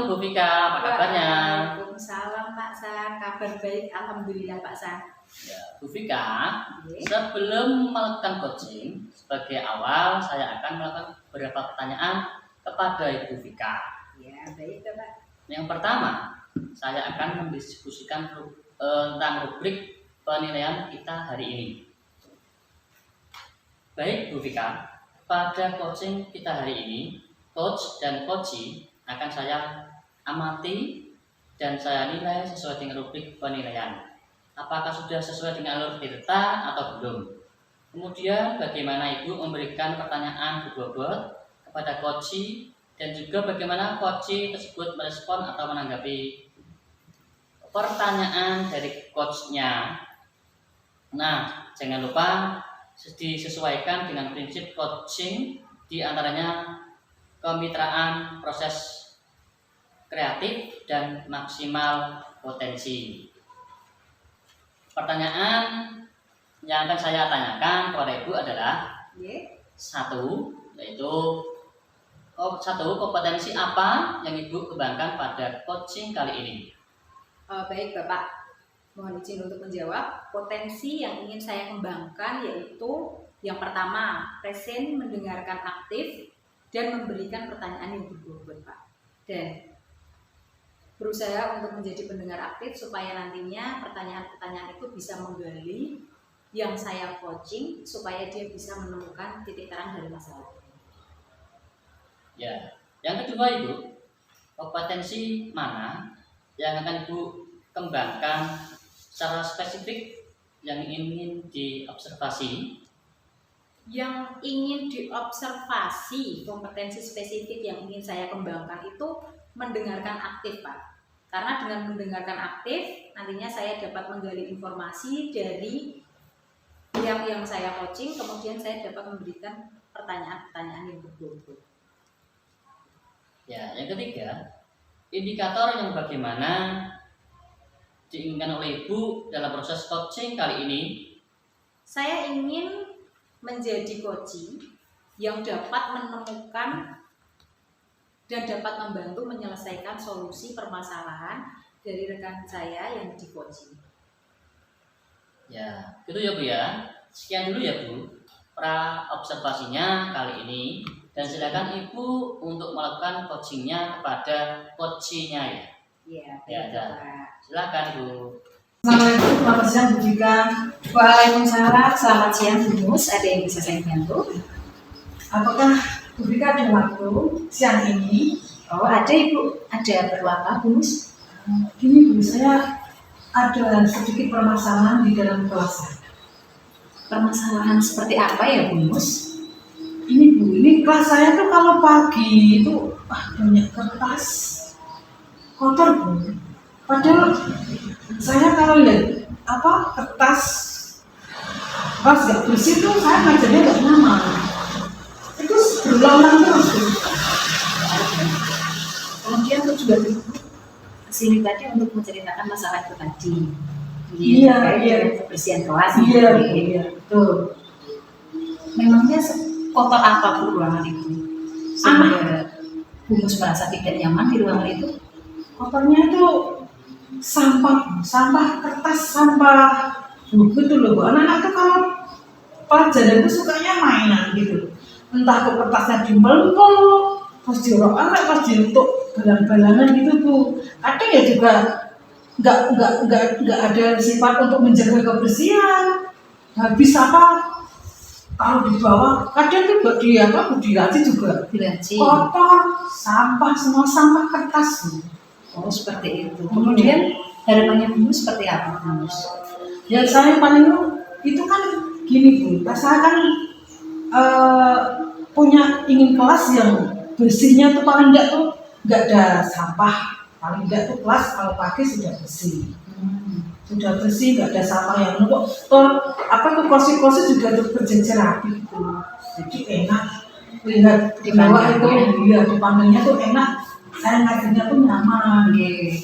Bu Vika, apa kabarnya? Waalaikumsalam Pak San, kabar baik, alhamdulillah Pak San. Ya, Bu Vika, sebelum melakukan coaching, sebagai awal saya akan melakukan beberapa pertanyaan kepada Ibu Vika. Ya, baik Pak. Yang pertama, saya akan mendiskusikan tentang rubrik penilaian kita hari ini. Baik Bu Vika, pada coaching kita hari ini, coach dan coachee akan saya amati dan saya nilai sesuai dengan rubrik penilaian. Apakah sudah sesuai dengan alur tirta atau belum? Kemudian bagaimana Ibu memberikan pertanyaan berbobot kepada coachee dan juga bagaimana coachee tersebut merespon atau menanggapi pertanyaan dari coachnya. Nah, jangan lupa disesuaikan dengan prinsip coaching, di antaranya kemitraan, proses kreatif, dan maksimal potensi. Pertanyaan yang akan saya tanyakan kepada Ibu adalah satu, yaitu kompetensi apa yang Ibu kembangkan pada coaching kali ini? Baik Bapak, mohon izin untuk menjawab. Potensi yang ingin saya kembangkan yaitu yang pertama, present, mendengarkan aktif, dan memberikan pertanyaan yang berbobot Pak. Dan berusaha untuk menjadi pendengar aktif supaya nantinya pertanyaan-pertanyaan itu bisa menggali yang saya coaching supaya dia bisa menemukan titik terang dari masalah. Ya, yang kedua Ibu, kompetensi mana yang akan Ibu kembangkan secara spesifik yang ingin diobservasi? Yang ingin diobservasi, kompetensi spesifik yang ingin saya kembangkan itu mendengarkan aktif Pak. Karena dengan mendengarkan aktif nantinya saya dapat menggali informasi dari pihak yang saya coaching, kemudian saya dapat memberikan pertanyaan-pertanyaan yang berbobot. Ya, yang ketiga, indikator yang bagaimana diinginkan oleh Ibu dalam proses coaching kali ini? Saya ingin menjadi coaching yang dapat menemukan dan dapat membantu menyelesaikan solusi permasalahan dari rekan saya yang di coaching. Ya, gitu ya Bu ya. Sekian dulu ya Bu pra observasinya kali ini, dan silakan Ibu untuk melakukan coachingnya kepada coachee-nya ya. Ya, silakan Bu. Assalamualaikum, selamat siang Bu Vika. Waalaikumsalam, selamat siang Bu Mus. Ada yang bisa saya bantu? Apakah Bu Vika ada waktu siang ini? Oh ada Ibu, ada perlu apa Bu Mus? Gini Bu, saya ada sedikit permasalahan di dalam kelas saya. Permasalahan seperti apa ya Bu Mus? Ini Bu, ini kelas saya tuh kalau pagi itu banyak kertas kotor Bu. Padahal saya kalau lihat kertas pas nggak bersih tuh saya ngajarnya nggak nyaman. Itu berulang-ulang terus Bu. Kemudian aku juga kesini tadi untuk menceritakan masalah itu tadi. Iya. Kebersihan kelas. Iya, betul. Memangnya kotor apa Bu ruangan itu? Sehingga Bu Mus merasa tidak nyaman di ruangan itu? Kotornya itu sampah kertas, sampah buku itu loh Bu. Anak-anak tuh kalau pelajaran itu sukanya mainan gitu. Entah ke kertasnya dibelengkok, pas diorok-orok, pas diutuk balang-balangan gitu Bu. Kadang ya juga nggak ada sifat untuk menjaga kebersihan. Habis taruh di bawah, kadang tuh dilaci juga kotor, sampah, semua sampah kertas Bu. Oh seperti itu. Kemudian harapannya Bu Mus seperti apa Bu Mus? Ya saya paling itu kan gini Bu, saya kan ingin kelas yang bersihnya tuh paling enggak tuh nggak ada sampah, paling enggak tuh kelas kalau pagi sudah bersih. Sudah bersih, nggak ada sampah yang numpuk. Kursi-kursi juga tuh berjejer rapi gitu. Jadi enak lihat di bawah itu, ya dipandangnya tuh enak. Saya ngajarnya tuh nyaman.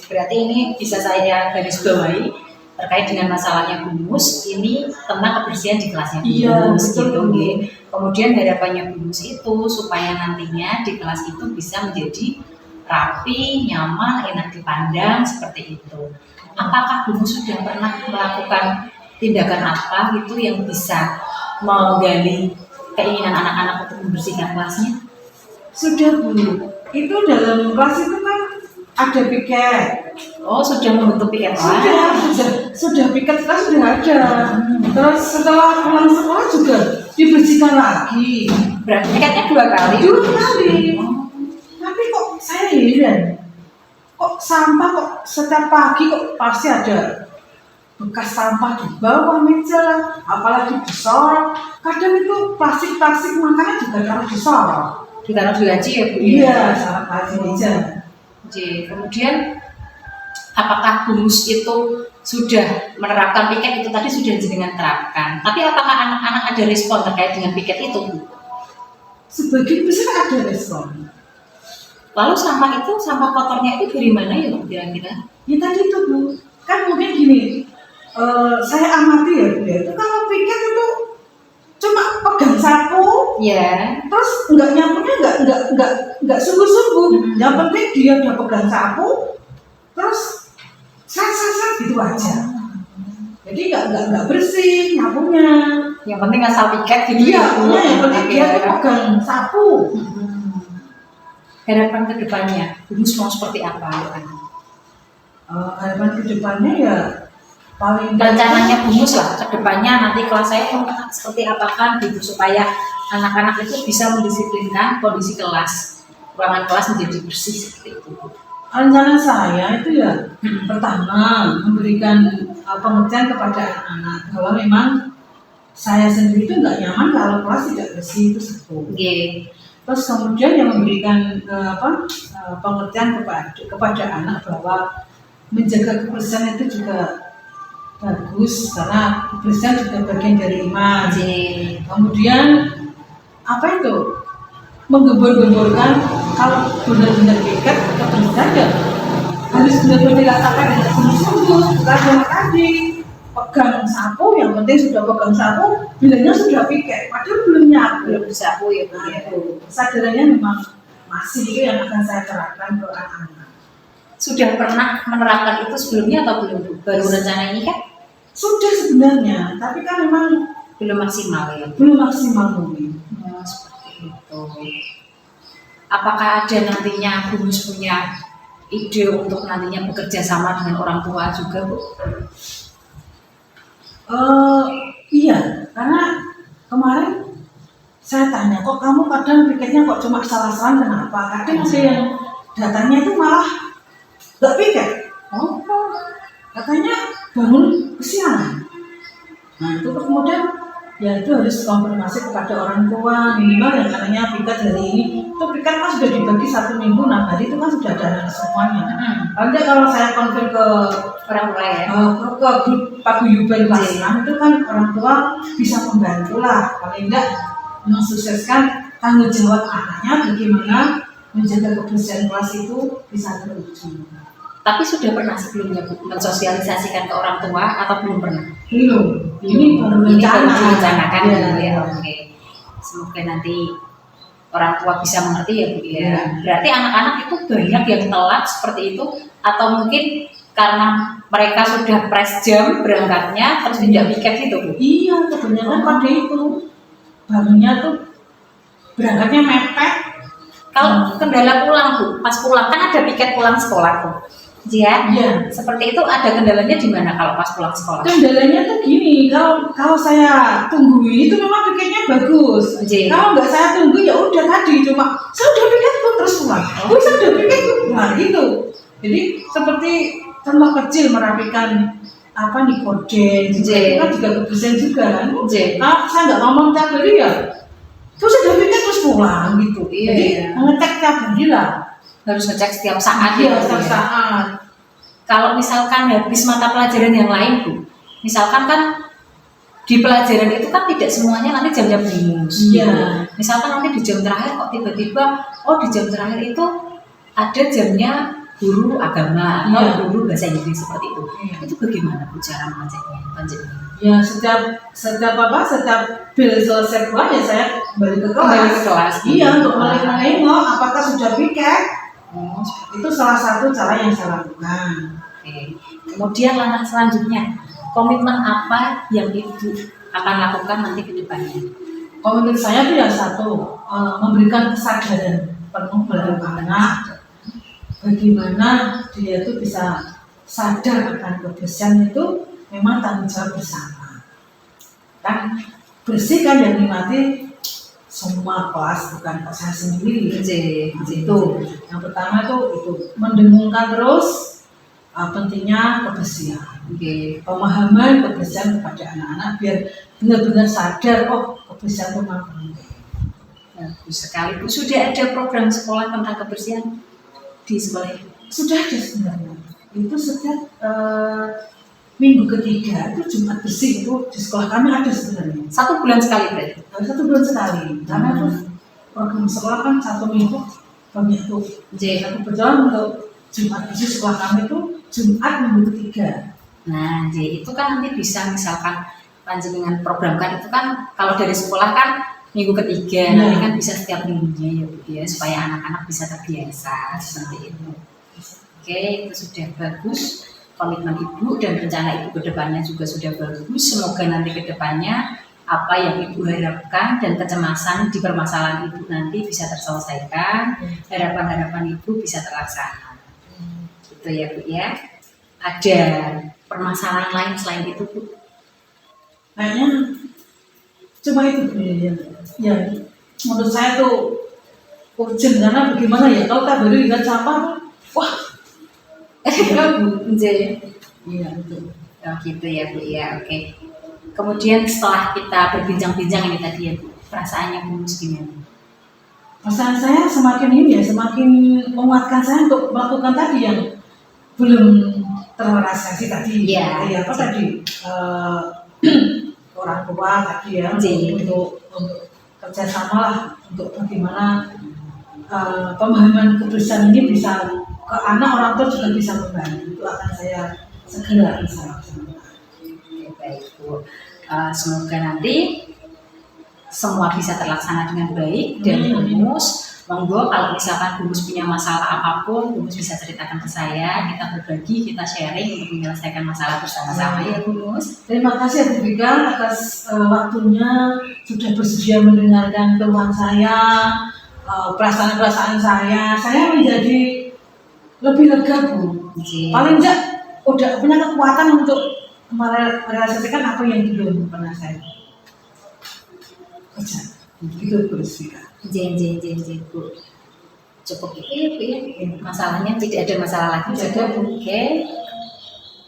Berarti ini bisa saya garis bawahi terkait dengan masalahnya Bu Mus, ini tentang kebersihan di kelasnya Bu Mus gitu. Kemudian harapannya Bu Mus itu supaya nantinya di kelas itu bisa menjadi rapi, nyaman, enak dipandang seperti itu. Apakah Bunda sudah pernah melakukan tindakan apa gitu yang bisa menggali keinginan anak-anak untuk membersihkan kelasnya? Sudah Bu, itu dalam kelas itu kan ada piket. Oh, sudah membentuk piket Sudah piket kelas sudah ada. Terus setelah pulang sekolah juga dibersihkan lagi. Berarti piketnya 2 kali? 2 kali. Tapi kok saya heran, kok sampah kok setiap pagi kok pasti ada bekas sampah di bawah meja, apalagi di sorong. Kadang itu plastik makanan juga taruh di sorong. Ditaruh di laci ya Bu? Iya, salah laci meja. Oke, kemudian apakah Bunus itu sudah menerapkan piket itu tadi sudah jenengan terapkan? Tapi apakah anak-anak ada respon terkait dengan piket itu Bu? Sebagian besar ada respon. Lalu sampah kotornya itu dari mana ya Bu kira-kira? Ya tadi itu Bu, kan mungkin gini, saya amati ya Bu ya, itu kalau piket itu cuma pegang sapu, Ya. terus nyapunya nggak sungguh-sungguh. Yang penting dia udah pegang sapu, terus sat gitu aja. Jadi nggak bersih nyapunya. Yang penting asal piket gitu Iya, Bu. yang penting dia tuh pegang sapu. Harapan kedepannya, Bunus mau seperti apa? Harapan kedepannya ya paling Rencananya Bunus lah kedepannya nanti kelas saya mau seperti apa kan gitu supaya anak-anak itu bisa mendisiplinkan kondisi kelas, ruangan kelas menjadi bersih seperti itu. rencana saya itu ya pertama memberikan pengertian kepada anak-anak bahwa memang saya sendiri itu nggak nyaman kalau kelas tidak bersih itu satu. Terus kemudian yang memberikan pengertian kepada anak bahwa menjaga kebersihan itu juga bagus karena kebersihan juga bagian dari iman. Kemudian apa itu menggembur-gemburkan kalau benar-benar piket kebersihan ya harus benar-benar dirasakan dengan sungguh-sungguh, bukan cuma tadi pegang sapu, yang penting sudah pegang sapu bilangnya sudah piket padahal belum nyapu Sapu ya Bu. Kesadarannya memang masih itu yang akan saya terapkan ke anak-anak. Sudah pernah menerapkan itu sebelumnya atau belum Bu? Baru rencana ini kan? Sudah sebenarnya, tapi kan memang Belum maksimal ya. belum maksimal mungkin. Seperti itu. Apakah ada nantinya Bunus punya ide untuk nantinya bekerja sama dengan orang tua juga Bu? Iya, karena kemarin saya tanya kok kamu kadang pikirnya kok cuma salah-salah kenapa? Kadang ada yang datanya itu malah nggak pikir. Katanya bangun kesiangan. Nah itu kemudian ya itu harus konfirmasi kepada orang tua minimal yang katanya piket hari ini itu piket kan sudah dibagi 1 minggu 6 hari itu kan sudah ada anak semuanya. Paling kalau saya konfirm ke Orang tua ya. ke grup paguyuban kelas 6 itu kan orang tua bisa membantu lah paling enggak mensukseskan tanggung jawab anaknya bagaimana menjaga kebersihan kelas itu bisa terwujud. Tapi sudah pernah sebelumnya Bu mensosialisasikan ke orang tua atau belum pernah? Belum. Ini baru direncanakan ya. ya. Oke. Semoga nanti orang tua bisa mengerti ya Bu ya. Berarti anak-anak itu banyak yang telat seperti itu atau mungkin karena mereka sudah press jam berangkatnya terus tidak piket gitu Bu? Iya, kebanyakan pada itu bangunnya tuh berangkatnya mepet. Kalau kendala pulang Bu, pas pulang kan ada piket pulang sekolah Bu. Ya, Iya. seperti itu ada kendalanya di mana kalau pas pulang sekolah? Kendalanya tuh gini, kalau saya tungguin itu memang piketnya bagus. Kalau nggak saya tunggu ya udah tadi cuma saya udah piket pun terus pulang. Saya udah piket pun pulang gitu. Jadi seperti contoh kecil merapikan apa nih korden, itu kan juga kebersihan juga kan. Nah, saya nggak ngomong tiap hari ya. Terus udah piket terus pulang gitu. Jadi ngecek tiap hari lah. Harus ngecek setiap saat Iya, ya. setiap saat. Kalau misalkan habis mata pelajaran yang lain Bu, misalkan kan di pelajaran itu kan tidak semuanya nanti jamnya Bunus. Iya. Misalkan nanti di jam terakhir kok tiba-tiba, di jam terakhir itu ada jamnya guru agama atau guru bahasa Inggris seperti itu. Itu bagaimana Bu cara mengeceknya? Ya setiap bel selesai pulang ya saya kembali ke kelas. Kembali ke kelas. Iya, untuk menengok apakah sudah piket. Oh, Itu salah satu cara yang saya lakukan. oke. Kemudian langkah selanjutnya, komitmen apa yang Ibu akan lakukan nanti ke depannya? Komitmen saya itu yang satu, memberikan kesadaran penuh pada anak, bagaimana dia itu bisa sadar akan kebersihan itu memang tanggung jawab bersama. Kan bersih kan yang nikmati semua kelas, bukan kok saya sendiri. Itu yang pertama itu mendengungkan terus pentingnya kebersihan, pemahaman kebersihan kepada anak-anak biar benar-benar sadar kebersihan itu memang penting. Bagus sekali Bu. Sudah ada program sekolah tentang kebersihan di sekolah Ibu? Sudah ada sebenarnya. Itu setiap minggu ketiga itu Jumat bersih itu di sekolah kami ada sebenarnya. 1 bulan sekali berarti? 1 bulan sekali. Karena itu program sekolah kan 1 minggu banyak tuh. Jadi kebetulan untuk Jumat bersih sekolah kami itu Jumat minggu ketiga. Nah, jadi itu kan nanti bisa misalkan panjenengan programkan itu kan kalau dari sekolah kan minggu ketiga, nanti kan bisa setiap minggunya ya Bu ya, supaya anak-anak bisa terbiasa seperti itu. Oke, itu sudah bagus komitmen Ibu dan rencana Ibu ke depannya juga sudah bagus. Semoga nanti ke depannya apa yang Ibu harapkan dan kecemasan di permasalahan Ibu nanti bisa terselesaikan, harapan-harapan Ibu bisa terlaksana. Gitu ya Bu ya. Ada permasalahan lain selain itu Bu? Kayaknya cuma itu yang menurut saya tuh urgent, karena bagaimana ya kalau kita baru lihat sampah, wah, enggak Bu, iya betul. Oh gitu ya Bu ya, oke. Kemudian setelah kita berbincang-bincang ini tadi ya Bu, perasaannya Bu gimana? Perasaan saya semakin semakin menguatkan saya untuk melakukan tadi yang belum terrealisasi tadi. Iya. Apa tadi? Orang tua tadi ya, untuk kerjasama lah untuk bagaimana pemahaman kebersihan ini bisa ke anak, orang tua juga bisa membantu. Itu akan saya segera bisa laksanakan. Baik Bu, semoga nanti semua bisa terlaksana dengan baik dan Gumus. Monggo kalau misalkan Gumus punya masalah apapun, Gumus bisa ceritakan ke saya, kita berbagi, kita sharing untuk menyelesaikan masalah bersama-sama ya Gumus. Terima kasih Bu Vika atas waktunya, sudah bersedia mendengarkan keluhan saya, perasaan-perasaan saya. Saya menjadi lebih lega Bu. Paling enggak udah punya kekuatan untuk merealisasikan apa yang belum pernah saya kerja. Gitu Bu Vika. Jen Bu. Cukup itu ya Bu ya. Masalahnya tidak ada masalah lagi. Cukup oke.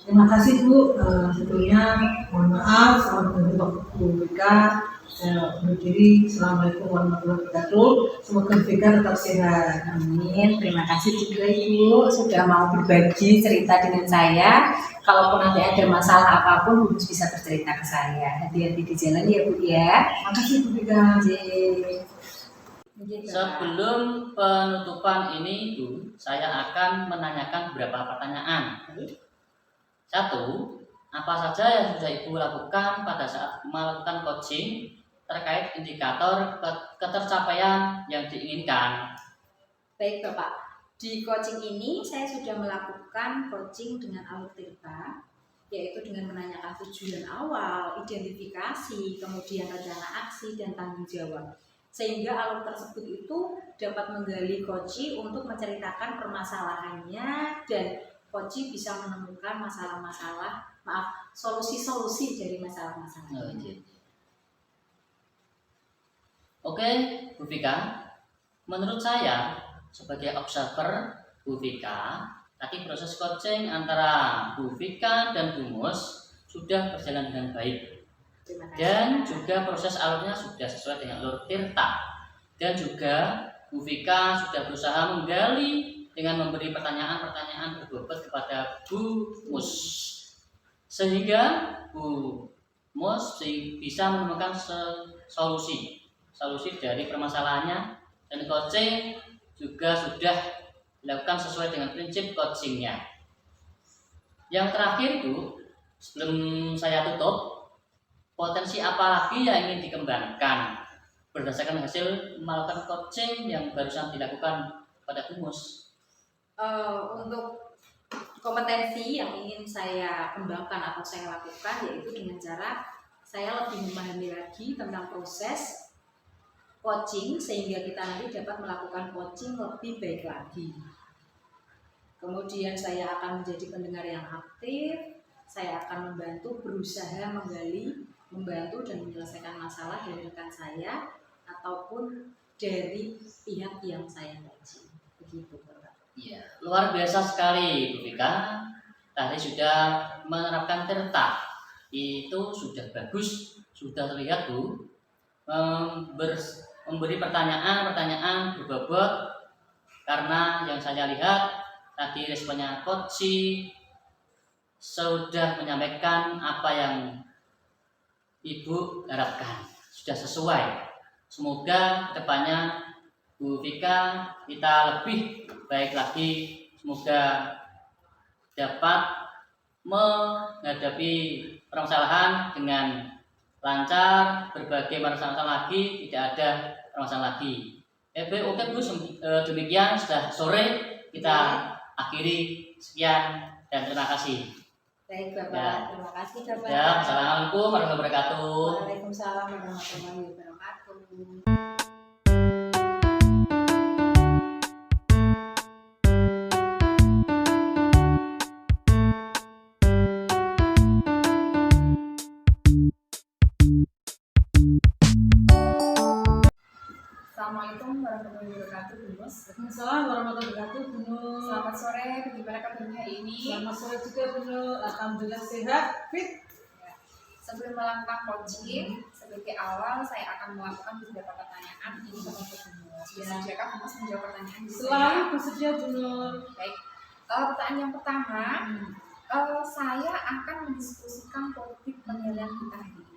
Terima kasih Bu. Sebelumnya mohon maaf selamat menunggu Bu Vika. Saya undur diri. Assalamualaikum warahmatullahi wabarakatuh. Semoga Bu Vika tetap sehat. Amin. Terima kasih juga Ibu sudah mau berbagi cerita dengan saya. Kalaupun nanti ada masalah apapun, Bu bisa bercerita ke saya. Hati-hati di jalan ya Bu ya. Terima kasih Bu Vika. Sebelum penutupan ini Bu, saya akan menanyakan beberapa pertanyaan. 1. Apa saja yang sudah Ibu lakukan pada saat melakukan coaching terkait indikator ketercapaian yang diinginkan? Baik Bapak, di coaching ini saya sudah melakukan coaching dengan alur tirta, yaitu dengan menanyakan tujuan awal, identifikasi, kemudian rencana aksi dan tanggung jawab. Sehingga alur tersebut itu dapat menggali coach untuk menceritakan permasalahannya dan coach bisa menemukan solusi-solusi dari masalah-masalah. Oke, Bu Vika. Menurut saya sebagai observer Bu Vika, tadi proses coaching antara Bu Vika dan Gumus sudah berjalan dengan baik. Dan juga proses alurnya sudah sesuai dengan alur tirta. Dan juga Bu Vika sudah berusaha menggali dengan memberi pertanyaan-pertanyaan berbobot kepada Bu Mus, sehingga Bu Mus bisa menemukan solusi dari permasalahannya, dan coaching juga sudah dilakukan sesuai dengan prinsip coachingnya. Yang terakhir Bu, sebelum saya tutup, potensi apa lagi yang ingin dikembangkan berdasarkan hasil melakukan coaching yang barusan dilakukan pada Gumus? Untuk kompetensi yang ingin saya kembangkan atau saya lakukan yaitu dengan cara saya lebih memahami lagi tentang proses coaching sehingga kita nanti dapat melakukan coaching lebih baik lagi. Kemudian saya akan menjadi pendengar yang aktif, saya akan berusaha menggali, membantu dan menyelesaikan masalah dari rekan saya ataupun dari pihak yang saya coaching. Begitu, Bapak. Iya, luar biasa sekali Bu Vika. Tadi sudah menerapkan TERTA. Itu sudah bagus, sudah terlihat Bu. Memberi pertanyaan berbobot, karena yang saya lihat tadi responnya Coach sudah menyampaikan apa yang Ibu harapkan, sudah sesuai. Semoga kedepannya Bu Vika kita lebih baik lagi, semoga dapat menghadapi permasalahan dengan lancar, berbagai masalah lagi, tidak ada permasalahan lagi. Oke Bu, demikian sudah sore kita akhiri. Sekian dan terima kasih. Baik Bapak, Ya. terima kasih Bapak. Ya, Assalamualaikum warahmatullahi wabarakatuh. Waalaikumsalam warahmatullahi wabarakatuh. Assalamualaikum warahmatullahi wabarakatuh, Bu Mus. Waalaikumsalam warahmatullahi wabarakatuh, Bu Nur. Selamat sore, bagaimana kabarnya hari ini? Selamat sore juga, Bu Nur. Alhamdulillah sehat, fit. Sebelum melakukan coaching, sebagai awal saya akan melakukan beberapa pertanyaan ini kepada Bu Mus. Bersedia Bu Mus menjawab pertanyaan di Selalu bersedia, Bu Nur. Baik, pertanyaan yang pertama, saya akan mendiskusikan topik penilaian kita hari ini.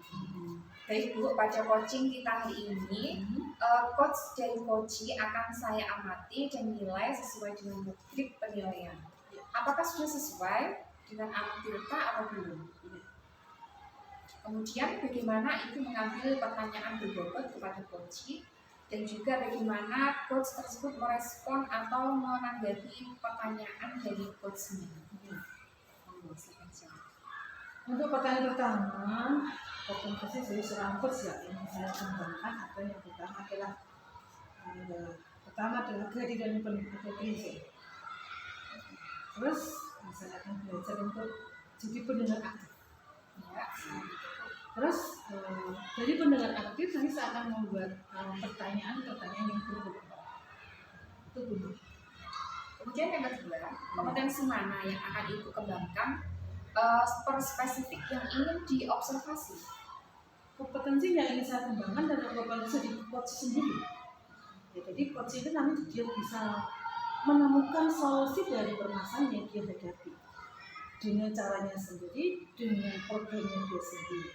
Baik Bu, pada coaching kita hari ini, coach dari coaching akan saya amati dan nilai sesuai dengan rubrik penilaian. Apakah sudah sesuai dengan amtilka atau belum? Kemudian bagaimana itu mengambil pertanyaan berbobot kepada coach dan juga bagaimana coach tersebut merespon atau menanggapi pertanyaan dari coachnya. Untuk pertanyaan pertama, kompetensi dari seorang coach ya yang saya kembangkan atau yang pertama adalah kehadiran prinsip. Terus saya akan belajar untuk jadi pendengar aktif. Ya. Terus dari pendengar aktif nanti saya akan membuat pertanyaan yang berbobot. Itu dulu. Kemudian yang kedua, kompetensi mana yang akan Ibu kembangkan per spesifik yang ingin diobservasi? Kompetensi yang ingin saya kembangkan dan kompetensi di coach sendiri. Ya, jadi coach itu nanti dia bisa menemukan solusi dari permasalahan yang dia hadapi dengan caranya sendiri, dengan programnya dia sendiri.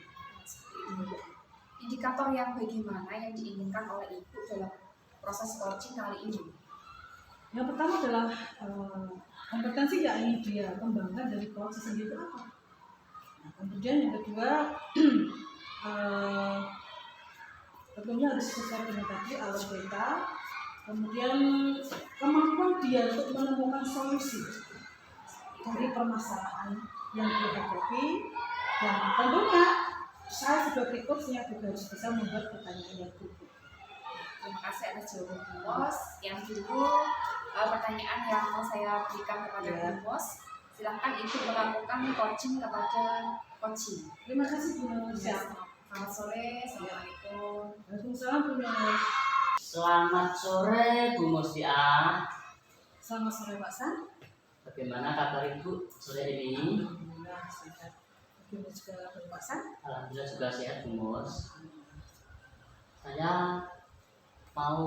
Indikator yang bagaimana yang diinginkan oleh Ibu dalam proses coaching kali ini? Yang pertama adalah kompetensi yang ingin dia kembangkan dari coach sendiri itu apa. Nah, kemudian yang kedua tentunya harus sesuai dengan tadi alat beta. Kemudian kemampuan dia untuk menemukan solusi dari permasalahan yang dia hadapi, dan tentunya saya sebagai coachnya juga harus bisa membuat pertanyaan yang cukup. Terima kasih atas jawaban Bu Mos. Yang dulu pertanyaan yang mau saya berikan kepada Bu Mos, silahkan Ibu melakukan coaching kepada coaching. Terima kasih Bu Nur. Selamat sore, Assalamualaikum. Waalaikumsalam Bu Nur. Selamat sore Bu Musia. Selamat sore Pak San. Bagaimana kabar Ibu sore ini? Alhamdulillah sehat. Bagaimana juga Pak San? Alhamdulillah juga sehat Bu Mus. Saya mau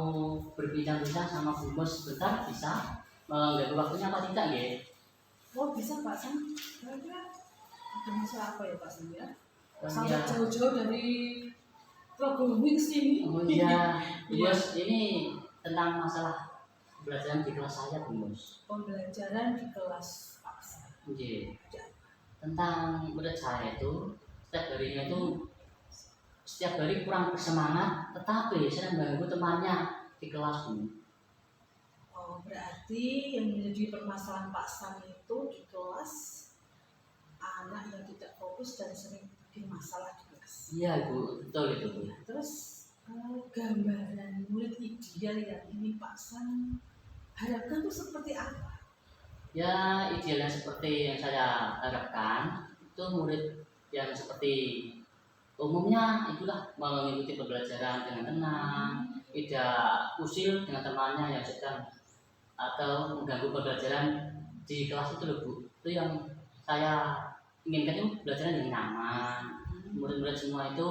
berbincang-bincang sama Bu Mus sebentar, bisa mengganggu waktunya apa tidak ya? Oh bisa Pak San. Kira-kira bisa apa ya Pak San ya? Ya. Sampai jauh-jauh dari Probolinggo sini. Oh iya, Bu Mus, ini tentang masalah pembelajaran di kelas saya Bu Mus. Pembelajaran di kelas Pak San. Oke. Tentang murid saya itu setiap hari kurang bersemangat, tetapi sering mengganggu temannya di kelas Bu. Oh Berarti yang menjadi permasalahan Pak San itu di kelas anak yang tidak fokus dan sering bikin masalah di kelas. Iya Bu, betul itu Bu. Terus gambaran murid ideal yang ini Pak San harapkan itu seperti apa? Ya idealnya seperti yang saya harapkan itu murid yang seperti umumnya itulah mengikuti pembelajaran dengan tenang, tidak usil dengan temannya yang sedang atau mengganggu pembelajaran di kelas itu loh Bu. Itu yang saya inginkan itu belajaran yang nyaman. Murid-murid semua itu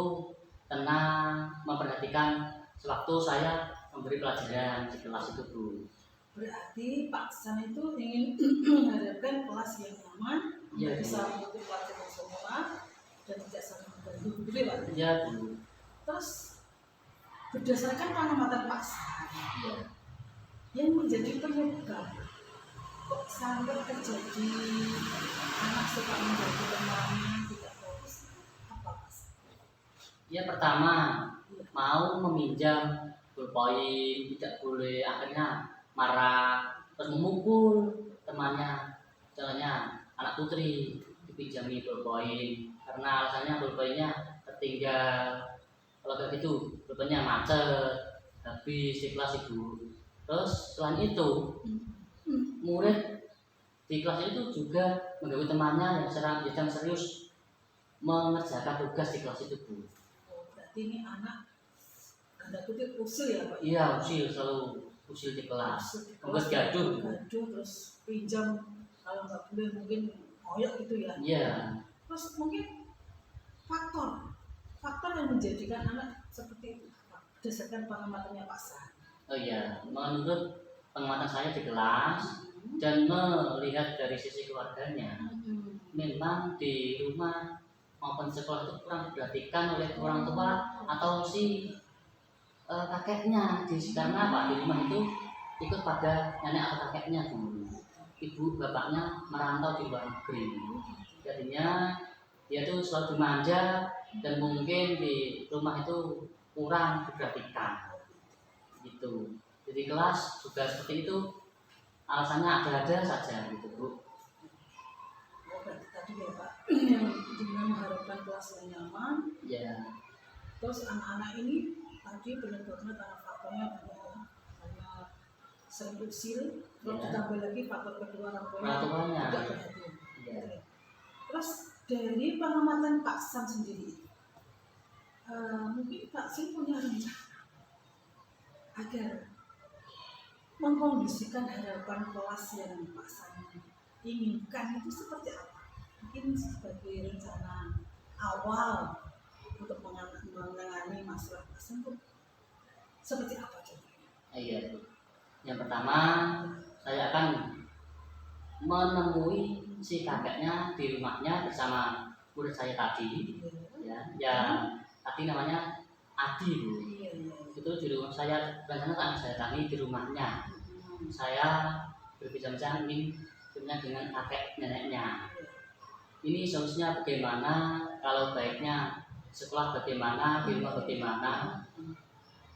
tenang, memperhatikan sewaktu saya memberi pelajaran di kelas itu Bu. Berarti Pak San itu ingin mengharapkan kelas yang nyaman, Iya, bisa Bu. mengikuti pelajaran semua dan tidak saling mengganggu, begitu ya Pak? Iya Bu. Terus berdasarkan pengamatan Pak San, Iya. yang menjadi penyebab kok sampai terjadi anak suka mengganggu temannya tidak fokus apa Mas? Ya pertama mau meminjam pulpoin tidak boleh, akhirnya marah terus memukul temannya. Contohnya anak putri dipinjami pulpoin karena alasannya pulpoinnya tertinggal. Kalau kayak gitu pulpoinnya macet habis di kelas Ibu. Terus selain itu murid di kelas itu juga mengganggu temannya yang sedang serius mengerjakan tugas di kelas itu Bu. Oh, berarti ini anak tanda kutip usil ya Pak? Iya, usil, selalu usil di kelas. Usil di Membuat kelas, gaduh. gaduh terus pinjam kalau nggak boleh mungkin ngoyok gitu ya. Iya, Terus mungkin faktor yang menjadikan anak seperti itu apa? Berdasarkan pengamatannya Pak San. oh iya, menurut pengamatan saya di kelas dan melihat dari sisi keluarganya, memang di rumah maupun di sekolah itu kurang diperhatikan oleh orang tua atau si kakeknya. Karena apa? Di rumah itu ikut pada nenek atau kakeknya dulu. Ibu bapaknya merantau di luar negeri. Jadinya dia tuh selalu dimanja dan mungkin di rumah itu kurang diperhatikan. Gitu. Jadi kelas juga seperti itu, alasannya ada-ada saja gitu Bu. Oh, berarti tadi ya Pak, yang dengan mengharapkan kelas yang nyaman. Ya, Terus anak-anak ini tadi penyebabnya karena faktornya banyak sering usil. Terus Ya. ditambah lagi faktor kedua orang tuanya Orang tuanya. tidak perhatian. Iya. Terus dari pengamatan Pak San sendiri, mungkin Pak San punya rencana agar mengkondisikan harapan kelas yang Pak San inginkan itu seperti apa? Mungkin sebagai rencana awal untuk menangani masalah Pak San itu seperti apa contohnya? iya Bu. Yang pertama saya akan menemui si kakeknya di rumahnya bersama murid saya tadi, yang tadi namanya Adi Bu. Iya, iya. Itu di rumah saya, rencana akan saya datangi di rumahnya. Saya berbincang-bincang ingin dengan kakek neneknya. Ini solusinya bagaimana, kalau baiknya sekolah bagaimana, di rumah bagaimana.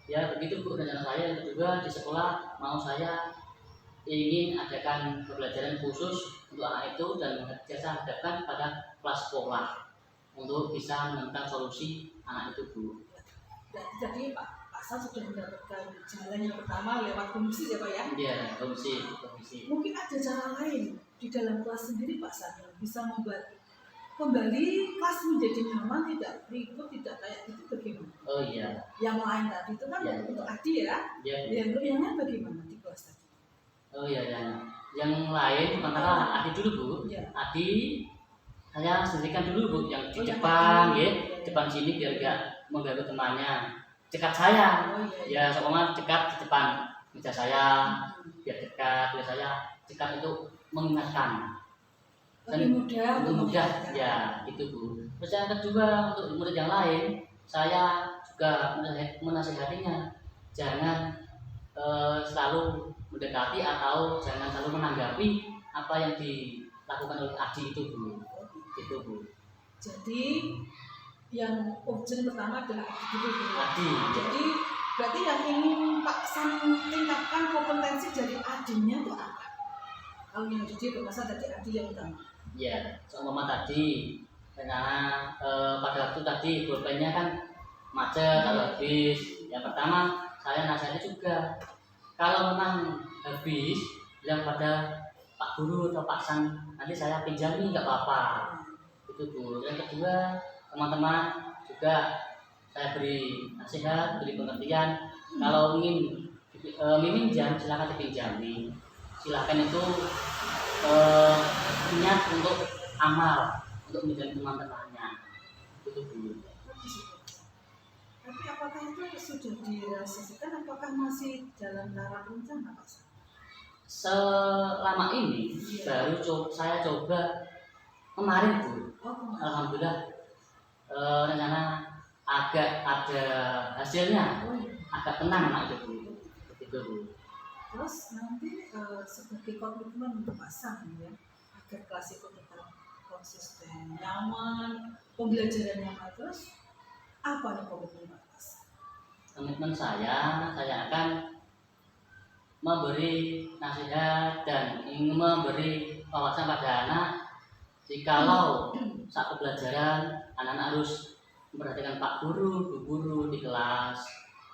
Ya begitu Bu, rencana saya. Yang kedua di sekolah mau saya ingin adakan pembelajaran khusus untuk anak itu dan saya hadapkan pada kelas sekolah untuk bisa menemukan solusi anak itu Bu. Berarti tadi Pak San sudah mendapatkan jalan yang pertama lewat komisi ya Pak ya? Iya, komisi. Mungkin ada cara lain di dalam kelas sendiri Pak San yang bisa membuat kembali kelas menjadi nyaman, tidak ribut, tidak kayak itu bagaimana? Oh iya, Yang lain tadi itu kan Ya. untuk Adi ya, iya. yang lain bagaimana di kelas tadi? Oh iya, yang lain antara Adi dulu Bu. Iya. Adi saya sendirikan dulu Bu, yang di Oh, yang depan, Adi. ya, depan sini biar gak mengganggu temannya. Dekat saya, Oh iya. ya seumpama dekat di depan meja saya, biar dekat, biar saya dekat itu mengingatkan. Lebih mudah, Lebih mudah, ya itu Bu. Terus yang kedua untuk murid yang lain, saya juga menasihatinya jangan selalu mendekati atau jangan selalu menanggapi apa yang dilakukan oleh Adi itu Bu. Itu Bu. Jadi yang urgent pertama adalah Adi dulu Bu. Adi. Jadi Berarti yang ingin Pak San tingkatkan kompetensi dari adinya itu apa? Kalau yang jadi bermasa dari adi yang utama. Ya, seumpama tadi karena pada waktu tadi pulpennya kan macet atau habis. Yang pertama saya nasihatnya juga kalau memang habis bilang pada Pak Guru atau Pak San nanti saya pinjami nggak apa-apa. Itu Bu. Yang kedua teman-teman juga saya beri nasihat, beri pengertian. Kalau ingin meminjam silakan dipinjami. Silakan itu niat untuk amal untuk menjadi teman-temannya itu dulu. Tapi apakah itu sudah direalisasikan? Apakah masih dalam tahap rencana Pak San? Selama ini baru saya coba kemarin Bu. Oh, kemarin. Alhamdulillah rencana agak ada hasilnya, Oh, iya. agak tenang nak itu Bu. Begitu Bu. Terus nanti sebagai komitmen untuk Pak San ya, agar kelas itu tetap konsisten, nyaman, pembelajaran nyaman, terus apa nih komitmen Pak San? Komitmen saya akan memberi nasihat dan ingin memberi wawasan pada anak. Jikalau saat pembelajaran anak-anak harus memperhatikan Pak Guru, Bu Guru di kelas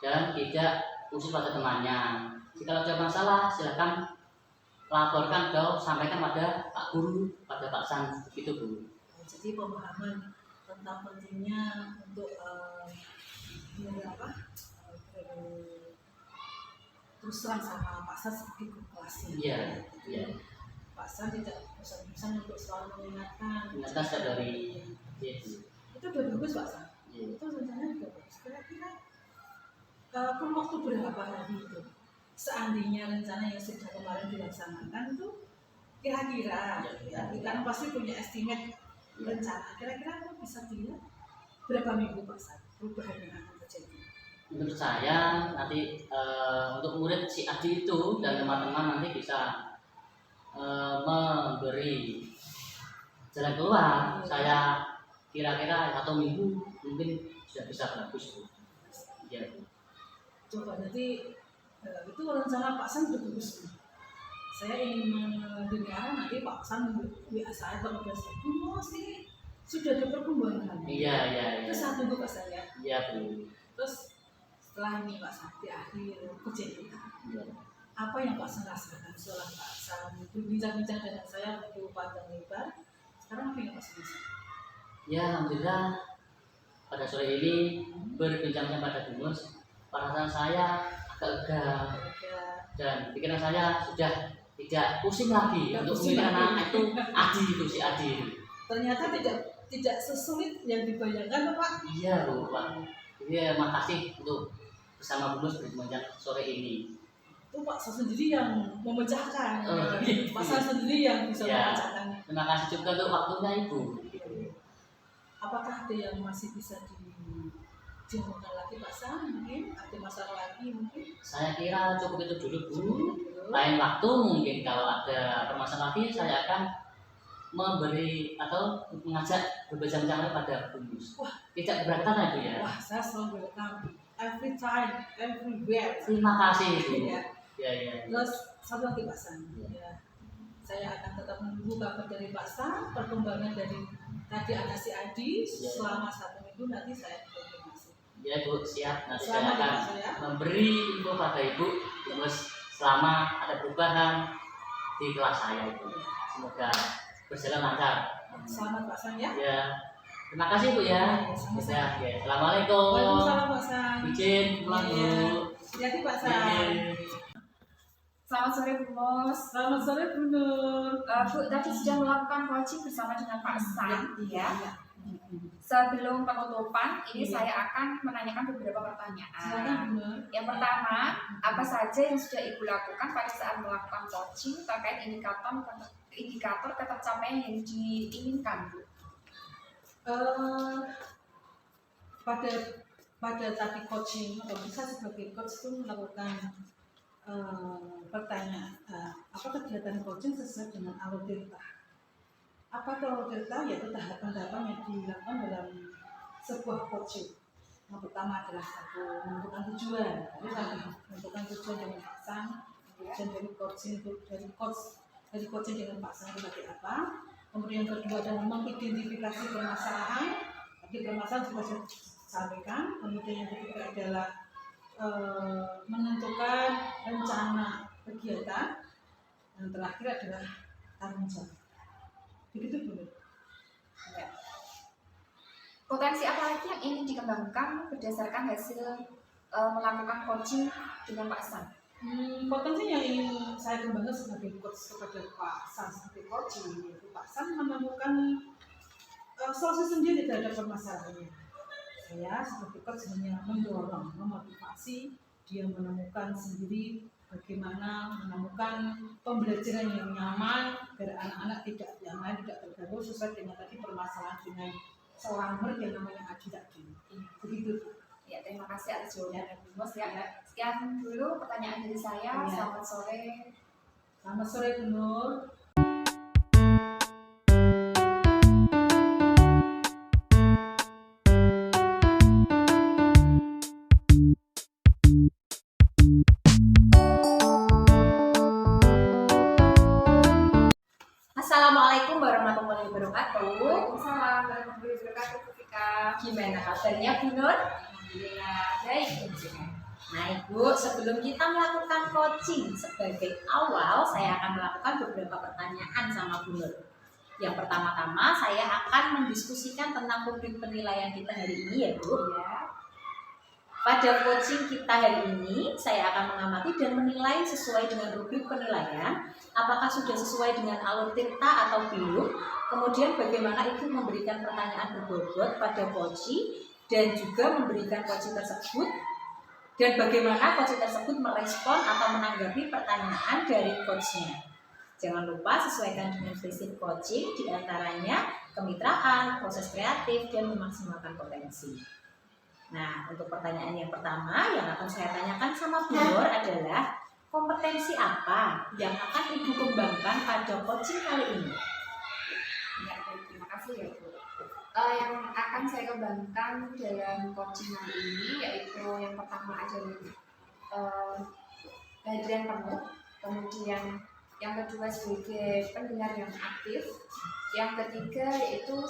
dan tidak usil pada temannya. Jika ada masalah silakan laporkan atau sampaikan pada Pak Guru, pada Pak San, begitu Bu. Jadi pemahaman tentang pentingnya untuk terus terang sama Pak San sebagai guru kelasnya. Iya, iya. Pak San tidak bosan-bosan untuk selalu mengingatkan. Ingatkan saya dari Itu udah bagus Pak San. Iya. Itu rencananya udah bagus. Kira-kira perlu waktu berapa hari itu? Seandainya rencana yang sudah kemarin dilaksanakan itu kira-kira ya, kan pasti punya estimate rencana. Kira-kira aku bisa dilihat berapa minggu Pak San perubahan yang akan terjadi? Menurut saya nanti untuk murid si Adi itu dan teman-teman nanti bisa memberi jalan keluar. Saya kira-kira 1 minggu mungkin sudah bisa bagus Bu. Ya. Coba nanti itu rencana Pak San sudah bagus. Saya ingin mendengar nanti Pak San WA saya Pak sih sudah ada perkembangan. Iya. Itu satu Bu Pak San ya. Iya Bu. Terus setelah ini Pak San di akhir kerja kita, Iya. apa yang Pak San rasakan setelah Pak San berbincang-bincang dengan saya begitu panjang lebar? Sekarang apa yang Pak San rasakan? Ya alhamdulillah pada sore ini berbincangnya pada Dumus, perasaan saya agak lega dan pikiran saya sudah tidak pusing lagi untuk memilih anak itu Adi itu si Adi itu. Ternyata tidak sesulit yang dibayangkan Pak. Iya Bu Pak. Jadi makasih untuk bersama Dumus berbincang sore ini. Itu Pak San sendiri yang memecahkan. Gitu. Pak San sendiri yang bisa Ya. memecahkan. Terima kasih juga untuk waktunya Ibu. Apakah ada yang masih bisa dijemukan lagi Pak San? Mungkin ada masalah lagi mungkin. Saya kira cukup itu dulu Bu. Lain waktu mungkin kalau ada permasalahan lagi saya akan memberi atau mengajak berbincang-bincang pada Dumus. Wah. Tidak keberatan Ibu ya. Wah, saya selalu welcome every time, everywhere. Terima kasih Ibu. Ya. Ya. Terus satu lagi Pak San. Ya. Saya akan tetap menunggu kabar dari Pak San, perkembangan dari tadi anak si Adi selama 1 minggu nanti saya konfirmasi. Ya Bu, siap. Nanti Selamat saya akan ya, Pak, ya. memberi info pada Ibu Dumus selama ada perubahan di kelas saya itu. Semoga berjalan lancar. Selamat Pak San ya. Ya. Terima kasih Bu ya. Sama-sama. Ya. Assalamualaikum. Waalaikumsalam Pak San. Izin pulang Bu. Hati-hati Pak San. Iya. Selamat sore Bu Mus. Selamat sore Bu Nur. Bu tadi sudah melakukan coaching bersama dengan Pak San ya. Iya. Sebelum penutupan, ini Iya. saya akan menanyakan beberapa Silakan pertanyaan. Bu Nur. Yang pertama, apa saja yang sudah Ibu lakukan pada saat melakukan coaching terkait indikator ketercapaian yang diinginkan Bu? Pada tadi coaching atau bisa sebagai coach itu melakukan pertanyaan apa kegiatan coaching sesuai dengan algoritma. Apa itu algoritma? Yaitu tahapan-tahapan yang dilakukan dalam sebuah coaching. Yang pertama adalah satu menentukan tujuan, menentukan tujuan dengan pasang, tujuan dari coaching dengan pasang sebagai apa. Kemudian yang kedua adalah mengidentifikasi permasalahan, tadi permasalahan sudah saya sampaikan. Kemudian yang ketiga adalah menentukan rencana kegiatan. Yang terakhir adalah tanggung jawab. Begitu Bu. Ya. Potensi apa lagi yang ingin dikembangkan berdasarkan hasil melakukan coaching dengan Pak San? Potensi yang ingin saya kembangkan sebagai coach kepada Pak San sebagai coaching, yaitu Pak San menemukan solusi sendiri terhadap permasalahannya. Saya sebagai coach hanya mendorong, memotivasi dia menemukan sendiri bagaimana menemukan pembelajaran yang nyaman agar anak-anak yang lain tidak terganggu sesuai dengan tadi permasalahan dengan seorang murid yang namanya Adi tadi. Begitu. Ya, terima kasih atas jawabannya Bu Mus ya. Sekian dulu pertanyaan dari saya. Ya. Selamat sore. Selamat sore Bu Nur. Assalamualaikum warahmatullahi wabarakatuh. Waalaikumsalam warahmatullahi wabarakatuh. Gimana kabarnya Bu Nur? Alhamdulillah baik. Nah Ibu, sebelum kita melakukan coaching sebagai awal, saya akan melakukan beberapa pertanyaan sama Bu Nur. Yang pertama-tama saya akan mendiskusikan tentang rubrik penilaian kita hari ini ya Bu. Ya. Pada coaching kita hari ini, saya akan mengamati dan menilai sesuai dengan rubrik penilaian, apakah sudah sesuai dengan alur tirta atau belum, kemudian bagaimana Ibu memberikan pertanyaan berbobot pada coaching dan juga memberikan coaching tersebut, dan bagaimana coaching tersebut merespon atau menanggapi pertanyaan dari coachnya. Jangan lupa sesuaikan dengan prinsip coaching, diantaranya kemitraan, proses kreatif, dan memaksimalkan potensi. Nah, untuk pertanyaan yang pertama yang akan saya tanyakan sama Bu Nur adalah kompetensi apa yang akan Ibu kembangkan pada coaching kali ini? Ya, baik, terima kasih ya Bu. Yang akan saya kembangkan dalam coaching kali ini yaitu yang pertama adalah kehadiran penuh, kemudian yang kedua sebagai pendengar yang aktif, yang ketiga yaitu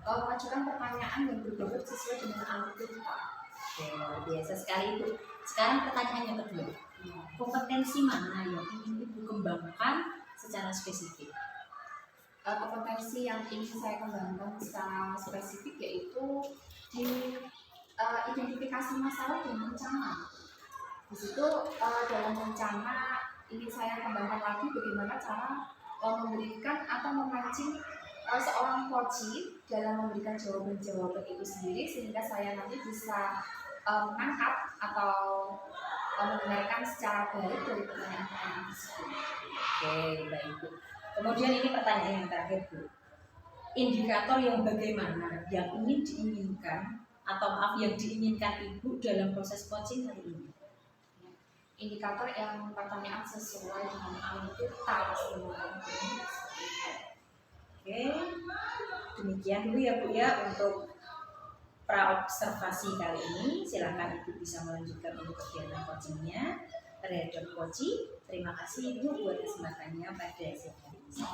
mengajukan pertanyaan yang berbobot sesuai dengan alur kita. Oke, luar biasa sekali Ibu. Sekarang pertanyaan yang kedua, kompetensi mana yang ingin Ibu kembangkan secara spesifik? Kompetensi yang ingin saya kembangkan secara spesifik yaitu di identifikasi masalah dan rencana. Di situ dalam rencana ingin saya kembangkan lagi bagaimana cara memberikan atau memancing seorang coach dalam memberikan jawaban-jawaban itu sendiri sehingga saya nanti bisa menangkap atau mendengarkan secara baik dari pertanyaan-pertanyaan tersebut. Oke, baik Bu. Kemudian ini pertanyaan yang terakhir Bu. Indikator yang bagaimana yang ingin diinginkan atau maaf yang diinginkan Ibu dalam proses coaching kali ini? Indikator yang pertanyaan sesuai dengan alur kita semua. Oke, demikian dulu ya Bu ya untuk praobservasi kali ini. Silakan Ibu bisa melanjutkan untuk kegiatan coachingnya terhadap coaching. Terima kasih Ibu buat kesempatannya pada siang hari ini.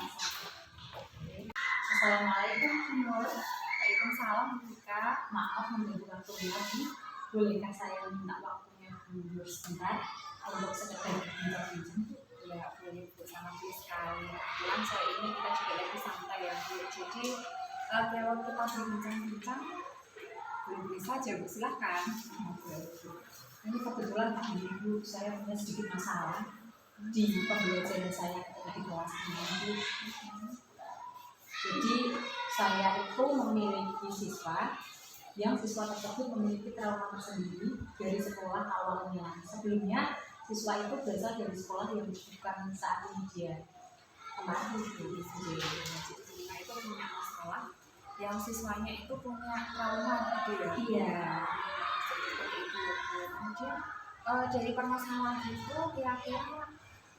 Assalamualaikum Bu. Waalaikumsalam Kak. Maaf mengganggu waktu lagi. Bolehkah saya minta waktunya Bu sebentar untuk sekedar bincang-bincang? Ya boleh Bu, sangat sekali. Kebetulan sore ini kita juga lagi santai ya Bu. Jadi kalau kita berbincang-bincang boleh saja Bu, silahkan. Ini kebetulan Pak Ibu saya punya sedikit masalah di pembelajaran saya ketika di kelas ini. Jadi saya itu memiliki siswa yang siswa tersebut memiliki trauma tersendiri dari sekolah awalnya. Sebelumnya siswa itu berasal dari sekolah yang bukan saat ini dia kemarin di Nah itu punya masalah yang siswanya itu punya trauma gitu ya. Iya. Seperti itu. Kemudian dari permasalahan itu kira-kira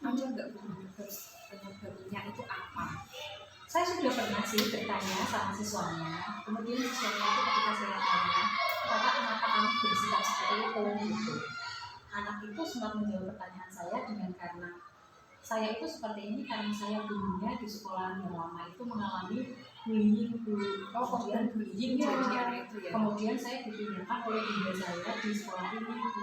ada nggak Bu penyebabnya itu apa? Saya sudah pernah sih bertanya sama siswanya. Kemudian siswanya itu ketika saya tanya, kakak kenapa kamu bersikap seperti itu gitu. Anak itu sempat menjawab pertanyaan saya dengan karena saya itu seperti ini karena saya dulunya di sekolah yang lama itu mengalami bullying dulu. Kemudian bullying Jadi anak itu ya. kemudian saya dipindahkan oleh ibu saya di sekolah ini gitu.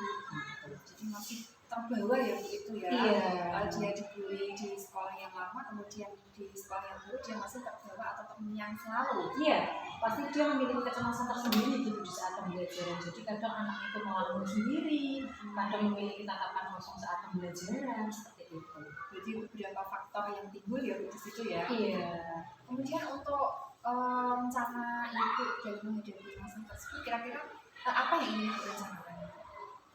Jadi masih terbawa ya begitu ya. Iya. Dia dibully di sekolah yang lama, kemudian di sekolah yang baru dia masih terbawa atau terngiang selalu. Iya, pasti dia memiliki kecemasan tersendiri gitu di saat pembelajaran. Jadi kadang anak itu melamun sendiri, kadang memiliki tatapan kosong saat pembelajaran seperti itu. Jadi beberapa faktor yang timbul ya di situ ya. Iya. Kemudian untuk rencana ibu dalam menghadapi masalah tersebut, kira-kira apa yang ingin ibu rencanakan?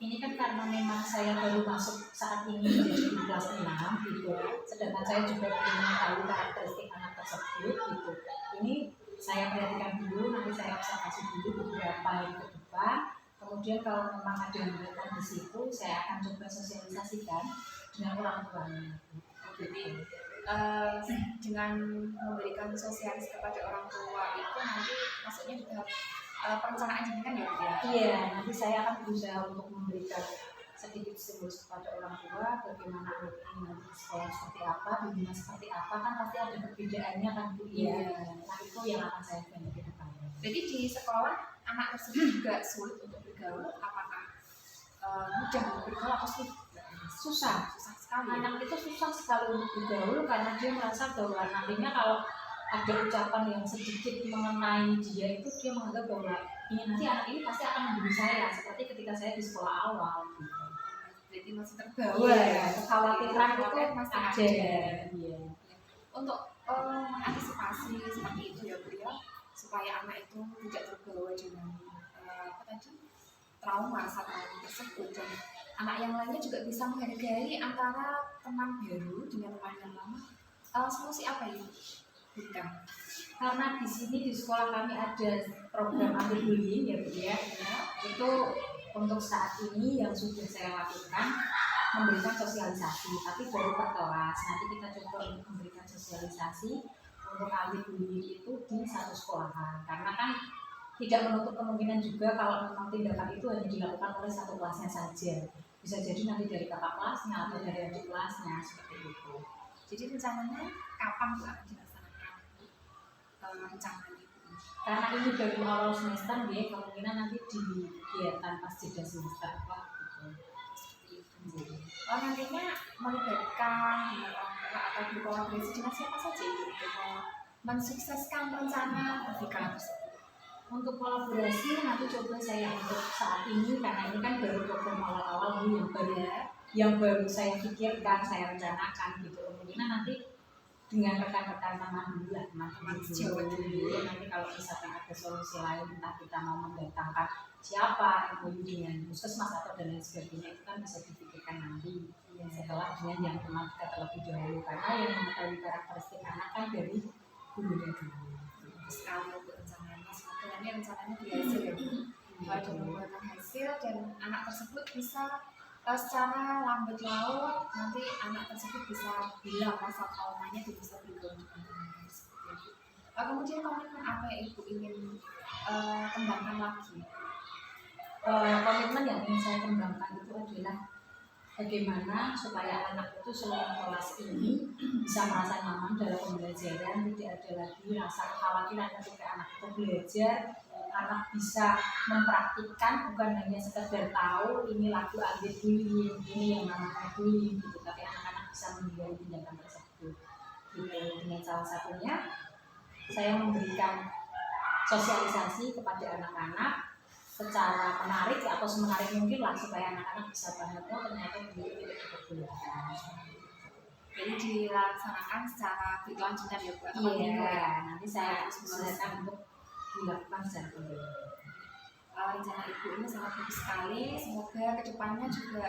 Ini kan karena memang saya baru masuk saat ini menjadi di kelas 6 gitu. Sedangkan saya juga belum mengetahui karakteristik anak tersebut gitu. Ini saya perhatikan dulu, nanti saya observasi dulu beberapa hari ke depan. Kemudian kalau memang ada hambatan di situ, saya akan coba sosialisasikan dengan orang tuanya. Jadi dengan memberikan sosialis kepada orang tua itu nanti maksudnya di tahap perencanaan jenengan ya Bu ya? Iya, nanti saya akan berusaha untuk memberikan sedikit stimulus kepada orang tua bagaimana anak ini nanti di sekolah seperti apa, dunia seperti apa, kan pasti ada perbedaannya kan Bu. Iya. Nah itu yang akan saya bantu ke depannya. Jadi di sekolah anak tersebut juga sulit untuk bergaul, apakah mudah untuk bergaul atau sulit? Susah. Susah sekali. Anak itu susah sekali untuk bergaul karena dia merasa bahwa nantinya kalau ada ucapan yang sedikit mengenai dia itu dia menganggap bahwa ini nanti anak ini pasti akan membuli saya seperti ketika saya di sekolah awal gitu. Jadi masih terbawa Iya, ya. kekhawatiran itu masih ada. ada. Iya. Untuk mengantisipasi seperti itu ya Bu ya, supaya anak itu tidak terbawa dengan trauma tersebut dan anak yang lainnya juga bisa menghargai antara teman baru dengan teman yang lama. Solusi apa ini? Bukan. Karena di sini di sekolah kami ada program anti bullying ya Bu ya. Itu untuk saat ini yang sudah saya lakukan memberikan sosialisasi, tapi baru per kelas. Nanti kita coba untuk memberikan sosialisasi untuk anti bullying itu di satu sekolahan. Karena kan tidak menutup kemungkinan juga kalau memang tindakan itu hanya dilakukan oleh satu kelasnya saja. Bisa jadi nanti dari kakak kelasnya atau dari adik kelasnya seperti itu. Jadi rencananya kapan Bu akan dilaksanakan rencananya itu? Karena ini baru awal semester, dia kemungkinan nanti di kegiatan pas jeda semester lah gitu. Nantinya melibatkan dengan orang tua atau berkolaborasi dengan siapa saja itu untuk mensukseskan rencana pernikahan tersebut. Untuk kolaborasi nanti coba saya untuk saat ini karena ini kan baru program awal-awal Bu yang baru saya pikirkan, saya rencanakan gitu. Kemungkinan nanti dengan rekan-rekan teman dulu lah, teman-teman Jawa dulu. Nanti kalau misalkan ada solusi lain, entah kita mau mendatangkan siapa, MOU dengan puskesmas atau dan lain sebagainya, itu kan bisa dipikirkan nanti setelah dengan yang teman kita terlebih dahulu. Karena yang mengetahui karakteristik anak kan dari gurunya dulu. Sekali untuk rencananya, semoga ini rencananya berhasil ya Bu. Ada membuahkan hasil dan anak tersebut bisa secara lambat laun nanti anak tersebut bisa hilang rasa traumanya dan bisa bergaul dengan teman-teman seperti itu. Kemudian komitmen apa yang Ibu ingin kembangkan lagi? Komitmen yang ingin saya kembangkan itu adalah bagaimana supaya anak itu seluruh kelas ini bisa merasa nyaman dalam pembelajaran, tidak ada lagi rasa kekhawatiran ketika anak itu belajar, anak bisa mempraktikkan bukan hanya sekedar tahu ini lagu anti bullying, ini yang namanya bullying gitu, tapi anak-anak bisa menghindari tindakan tersebut. Dengan salah satunya saya memberikan sosialisasi kepada anak-anak secara menarik atau semenarik mungkin lah supaya anak-anak bisa paham oh ternyata bullying tidak diperbolehkan. Jadi dilaksanakan secara berkelanjutan ya Bu? Iya, nanti saya harus menjelaskan untuk dilakukan secara berkelanjutan. Rencana Ibu ini sangat bagus sekali. Semoga kedepannya juga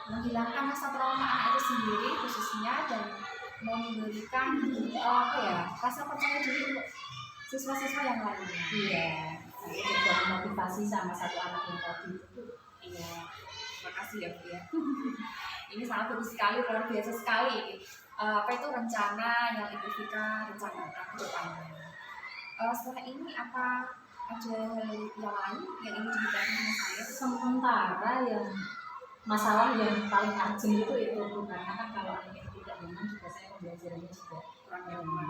menghilangkan rasa trauma anak itu sendiri khususnya dan memberikan rasa percaya diri untuk siswa-siswa yang lainnya. Iya, saya juga memotivasi sama satu anak yang tadi itu. Iya, terima kasih ya Bu ya. Ini sangat bagus sekali, luar biasa sekali ini. Apa itu rencana yang Ibu Vika rencanakan ke depannya? Setelah ini apa ada hal yang lain yang ingin dibicarakan sama saya? Sementara yang masalah yang paling urgent itu karena kan kalau ingin tidak nyaman juga saya pembelajarannya juga kurang nyaman.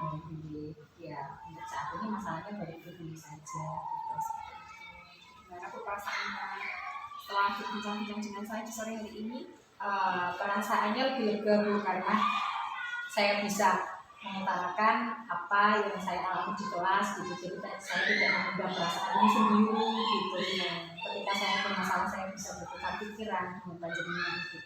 Ya untuk saat ini masalahnya baru itu saja. Gimana tuh perasaannya setelah berbincang-bincang dengan saya di sore hari ini? Perasaannya lebih lega Bu, karena saya bisa mengutarakan apa yang saya alami di kelas gitu, jadi saya tidak memendam perasaan ini sendiri gitu. Ketika saya bermasalah saya bisa bertukar pikiran dengan panjenengan gitu.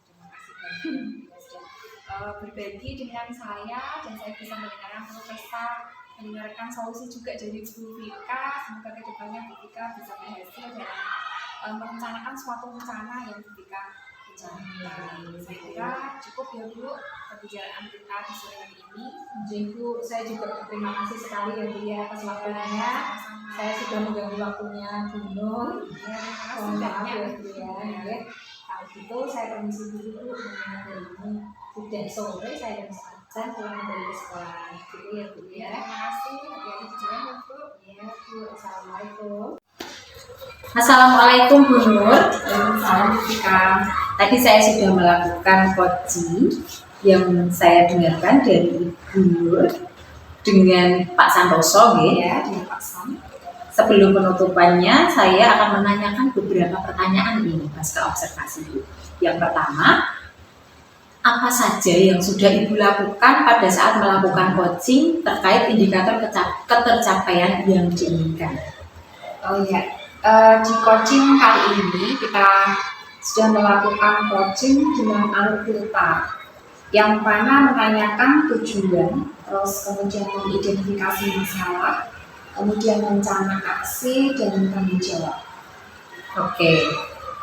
Terima kasih banyak ya, sudah berbagi dengan saya dan saya bisa mendengarkan keluh kesah, mendengarkan solusi juga dari Bu Vika. Semoga kedepannya Bu Vika bisa berhasil dalam merencanakan suatu rencana yang Bu Vika rencanakan. Saya kira cukup ya Bu pembicaraan kita di sore hari ini. Ibu, saya juga berterima kasih sekali ya Bu ya atas waktunya. Saya sudah mengganggu waktunya Bu Nur. Ya, terima kasih Mohon maaf banyak. ya Bu ya. Ya. Kalau gitu saya permisi dulu Bu, mengenai hari ini sudah sore saya harus absen pulang dari sekolah. Gitu ya Bu Ya, ya. terima kasih. Hati-hati di jalan ya Bu. Ya Bu, assalamualaikum. Assalamualaikum Bu Nur. Waalaikumsalam Bu Vika. Tadi saya sudah melakukan coaching yang saya dengarkan dari Ibu Nur dengan Pak Santoso Ya, dengan Pak Sam. Sebelum penutupannya, saya akan menanyakan beberapa pertanyaan ini pasca observasi. Yang pertama, apa saja yang sudah Ibu lakukan pada saat melakukan coaching terkait indikator ketercapaian yang diinginkan? Oh ya, di coaching kali ini kita sudah melakukan coaching dengan alur filter yang mana menanyakan tujuan, terus kemudian mengidentifikasi masalah, kemudian rencana aksi dan tanggung jawab. Oke,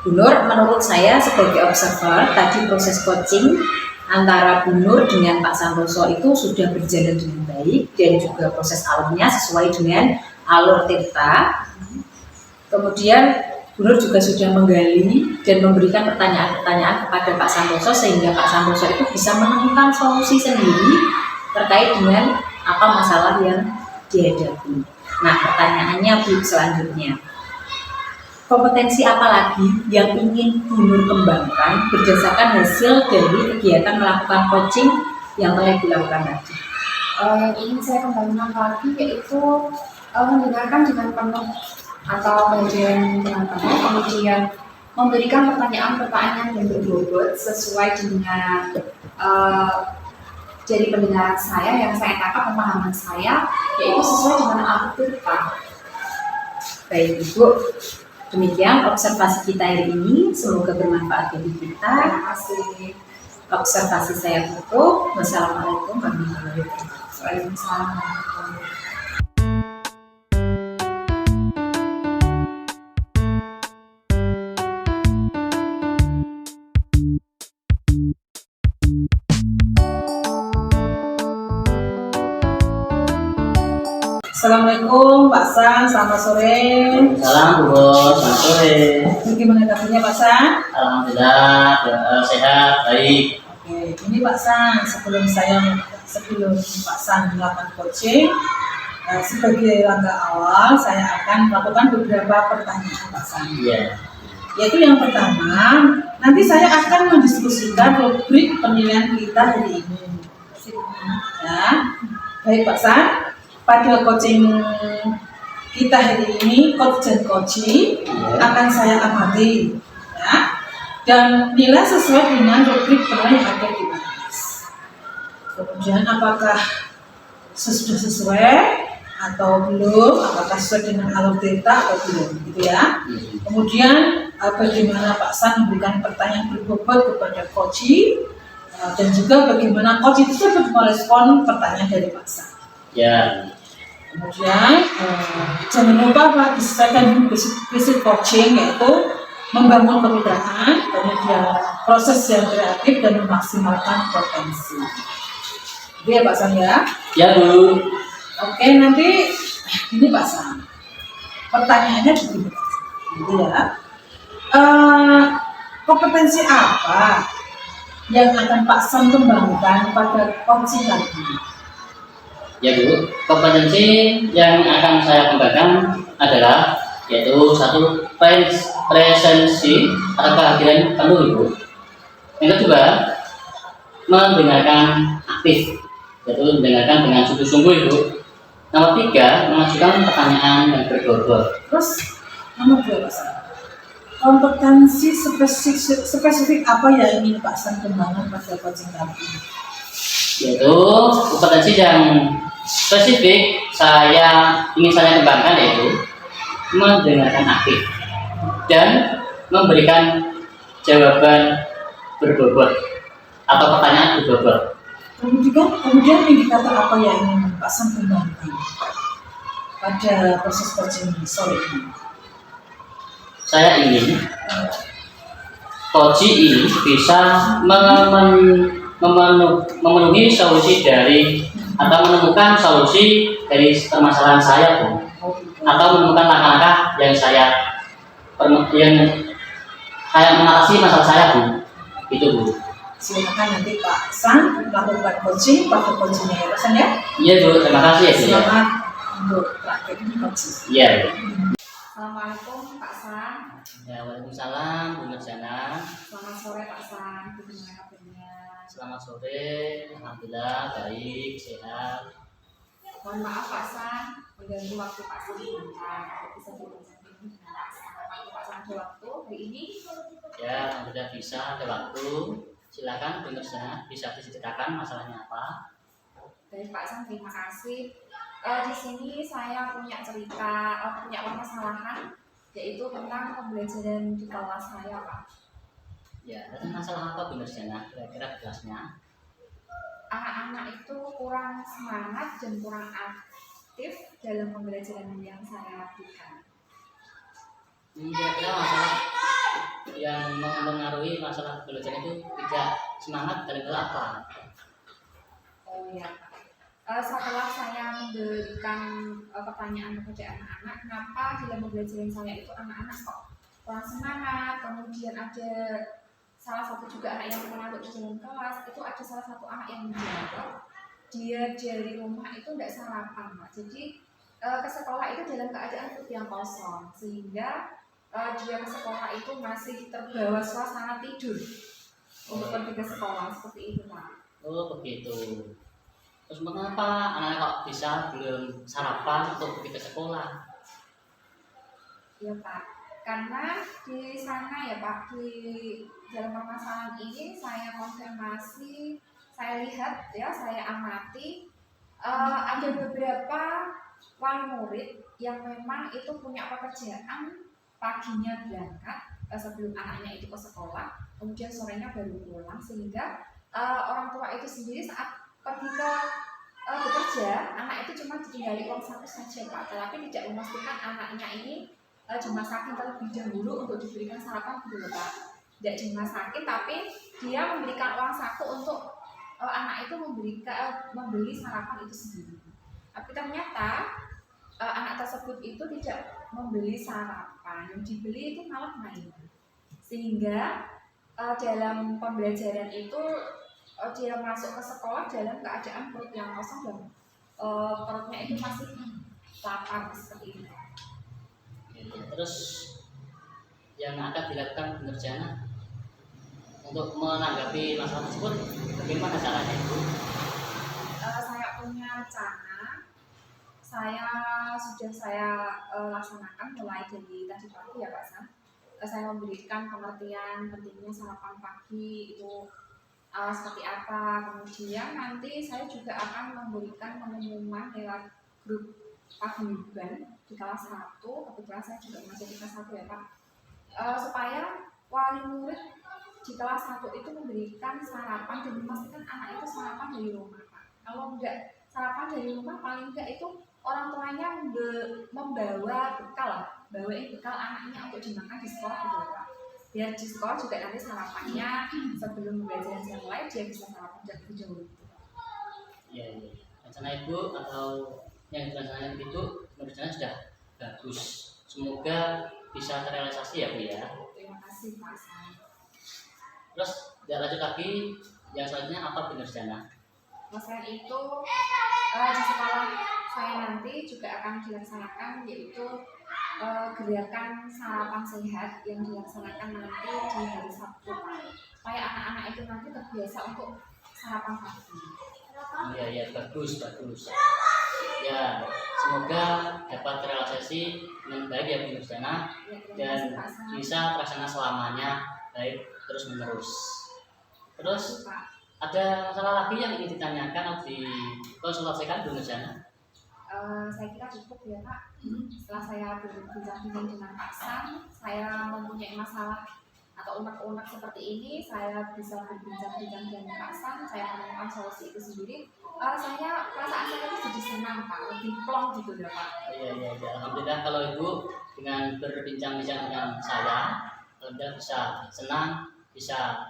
Bu Nur, menurut saya sebagai observer, tadi proses coaching antara Bu Nur dengan Pak Santoso itu sudah berjalan dengan baik dan juga proses alurnya sesuai dengan alur Tirta. Kemudian Bu Nur juga sudah menggali dan memberikan pertanyaan-pertanyaan kepada Pak Santoso sehingga Pak Santoso itu bisa menemukan solusi sendiri terkait dengan apa masalah yang dihadapi. Nah, pertanyaannya Bu selanjutnya, kompetensi apa lagi yang ingin Bu Nur kembangkan berdasarkan hasil dari kegiatan melakukan coaching yang telah dilakukan tadi? Yang ingin saya kembangkan lagi yaitu mendengarkan dengan penuh atau bagian dengan penuh, kemudian memberikan pertanyaan-pertanyaan yang berbobot sesuai dengan dari pendengaran saya yang saya tangkap pemahaman saya, yaitu sesuai dengan Al-Qur'an. Baik Ibu, demikian observasi kita hari ini, semoga bermanfaat bagi kita. Terima kasih. Observasi saya tutup. Wassalamualaikum warahmatullahi wabarakatuh. Waalaikumsalam warahmatullahi wabarakatuh. Assalamualaikum Pak San, selamat sore. Salam Bu Bos, selamat sore. Bagaimana kabarnya Pak San? Alhamdulillah sehat, baik. Oke, ini Pak San, sebelum Pak San melakukan coaching, sebagai langkah awal saya akan melakukan beberapa pertanyaan Pak San. Iya. Yaitu yang pertama, nanti saya akan mendiskusikan rubrik penilaian kita hari ini. Ya, baik Pak San, pada coaching kita hari ini, coach dan coaching akan saya amati, ya, dan nilai sesuai dengan rubrik penilaian yang ada di atas. Kemudian apakah sudah sesuai atau belum, apakah sesuai dengan alur data atau belum, gitu ya. Kemudian bagaimana Pak San memberikan pertanyaan berbobot kepada coaching, dan juga bagaimana coach itu dapat merespon pertanyaan dari Pak San. Ya. Kemudian jangan lupa Pak, disesuaikan prinsip coaching, yaitu membangun kemitraan, kemudian proses yang kreatif dan memaksimalkan potensi. Oke ya Pak San ya. Ya Bu. Oke, nanti ini Pak San, pertanyaannya begini, gitu ya. Kompetensi apa yang akan Pak San kembangkan pada coaching kali ini? Ya Bu, kompetensi yang akan saya kembangkan adalah yaitu satu presensi atau kehadiran penuh Ibu. Yang kedua, mendengarkan aktif, yaitu mendengarkan dengan sungguh-sungguh Ibu. Nomor 3, mengajukan pertanyaan yang berbobot. Terus nomor 2 Pak San, kompetensi spesifik apa yang ingin Pak San kembangkan pada coaching kali ini? Yaitu kompetensi yang spesifik ingin saya kembangkan yaitu mendengarkan aktif dan memberikan jawaban berbobot atau pertanyaan berbobot. Kemudian indikator apa yang ingin Pak San kembangkan pada proses coaching sore ini? Saya ingin coaching ini bisa memenuhi solusi dari atau menemukan solusi dari permasalahan saya Bu, atau menemukan langkah-langkah yang saya mengatasi masalah saya Bu, itu Bu. Silakan nanti Pak San melakukan coaching pada coachingnya ya Pak San ya. Iya Bu, terima kasih ya Bu. Selamat untuk praktek coaching. Iya Bu. Assalamualaikum Pak San. Ya, waalaikumsalam Bu Nurjana. Selamat sore Pak San. Bagaimana kabarnya? Selamat sore, alhamdulillah baik, sehat. Mohon maaf Pak San, mengganggu waktu Pak San sebentar. Bisa dibincangkan dengan Pak San. Waktu Pak San ada waktu hari ini? Ya, alhamdulillah bisa ada waktu. Silakan Bu Nurjana, bisa diceritakan masalahnya apa? Dari Pak San, terima kasih. Di sini saya punya cerita, punya permasalahan, yaitu tentang pembelajaran di kelas saya Pak. Ya, tentang masalah apa Bu Nurjana? Kira-kira kelasnya? Anak-anak itu kurang semangat dan kurang aktif dalam pembelajaran yang saya berikan. Kira-kira masalah yang mempengaruhi masalah belajar itu tidak semangat dalam hal apa? Oh ya, setelah saya memberikan pertanyaan kepada anak-anak, kenapa dalam pembelajaran saya itu anak-anak kok kurang semangat, kemudian ada salah satu juga anak yang mengantuk di dalam kelas, itu ada salah satu anak yang menjawab dia dari rumah itu tidak sarapan Pak. Jadi ke sekolah itu dalam keadaan perut yang kosong, sehingga dia ke sekolah itu masih terbawa suasana tidur untuk pergi ke sekolah, seperti itu Pak. Oh begitu. Terus mengapa anak-anak kok bisa belum sarapan untuk pergi ke sekolah? Ya Pak, karena di sana ya Pak, di dalam permasalahan ini saya konfirmasi, saya lihat ya, saya amati ada beberapa wali murid yang memang itu punya pekerjaan paginya berangkat sebelum anaknya itu ke sekolah, kemudian sorenya baru pulang, sehingga orang tua itu sendiri saat pergi ke bekerja, anak itu cuma ditinggali uang saku saja Pak, tetapi tidak memastikan anaknya ini dimasakin terlebih dahulu untuk diberikan sarapan gitu Pak. Tidak dimasakin, tapi dia memberikan uang saku untuk anak itu membeli sarapan itu sendiri. Tapi ternyata anak tersebut itu tidak membeli sarapan, yang dibeli itu malah mainan. Sehingga dalam pembelajaran itu dia masuk ke sekolah dalam keadaan perut yang kosong dan perutnya itu masih lapar seperti itu. Terus yang akan dilakukan Bu Nurjana untuk menanggapi masalah tersebut bagaimana caranya Ibu? Saya punya rencana, sudah saya laksanakan mulai dari tadi pagi ya Pak San. Saya memberikan pengertian pentingnya sarapan pagi itu seperti apa. Kemudian nanti saya juga akan memberikan pengumuman lewat grup paguyuban di kelas 1, kebetulan saya juga masih di kelas 1 ya Pak, supaya wali murid di kelas 1 itu memberikan sarapan dan memastikan anak itu sarapan dari rumah Pak. Kalau enggak sarapan dari rumah, paling enggak itu orang tuanya membawa bekal anaknya untuk dimakan di sekolah gitu Pak. Biar di sekolah juga nanti sarapannya sebelum pembelajaran yang lain dia bisa sarapan dari jauh. Ya, rencana Ibu atau yang direncanakan itu menurut sudah bagus. Semoga bisa terrealisasi ya Bu ya. Terima kasih Pak San. Terus lanjut lagi, yang selanjutnya apa Bu Nurjana? Selain itu di sekolah saya nanti juga akan dilaksanakan yaitu gerakan sarapan sehat yang dilaksanakan nanti di hari Sabtu, Pak. Supaya anak-anak itu nanti terbiasa untuk sarapan pagi. Iya, ya, bagus, bagus. Ya, semoga dapat terrealisasi dengan baik ya Bu Nurjana Ya, terima dan kasih, Pak Sam. bisa terlaksana selamanya baik terus menerus. Terus Pak. ada masalah lagi yang ingin ditanyakan atau dikonsultasikan Bu Nurjana? Saya kira cukup ya Pak. Setelah saya berbincang-bincang dengan Pak Sam, saya mempunyai masalah atau unek-unek seperti ini, saya bisa berbincang-bincang dengan Pak Sam, saya menemukan solusi itu sendiri. Saya perasaan saya itu jadi senang Pak, lebih plong gitu ya Pak. Iya, iya, iya. Alhamdulillah kalau Ibu dengan berbincang-bincang dengan saya, Alhamdulillah bisa senang, bisa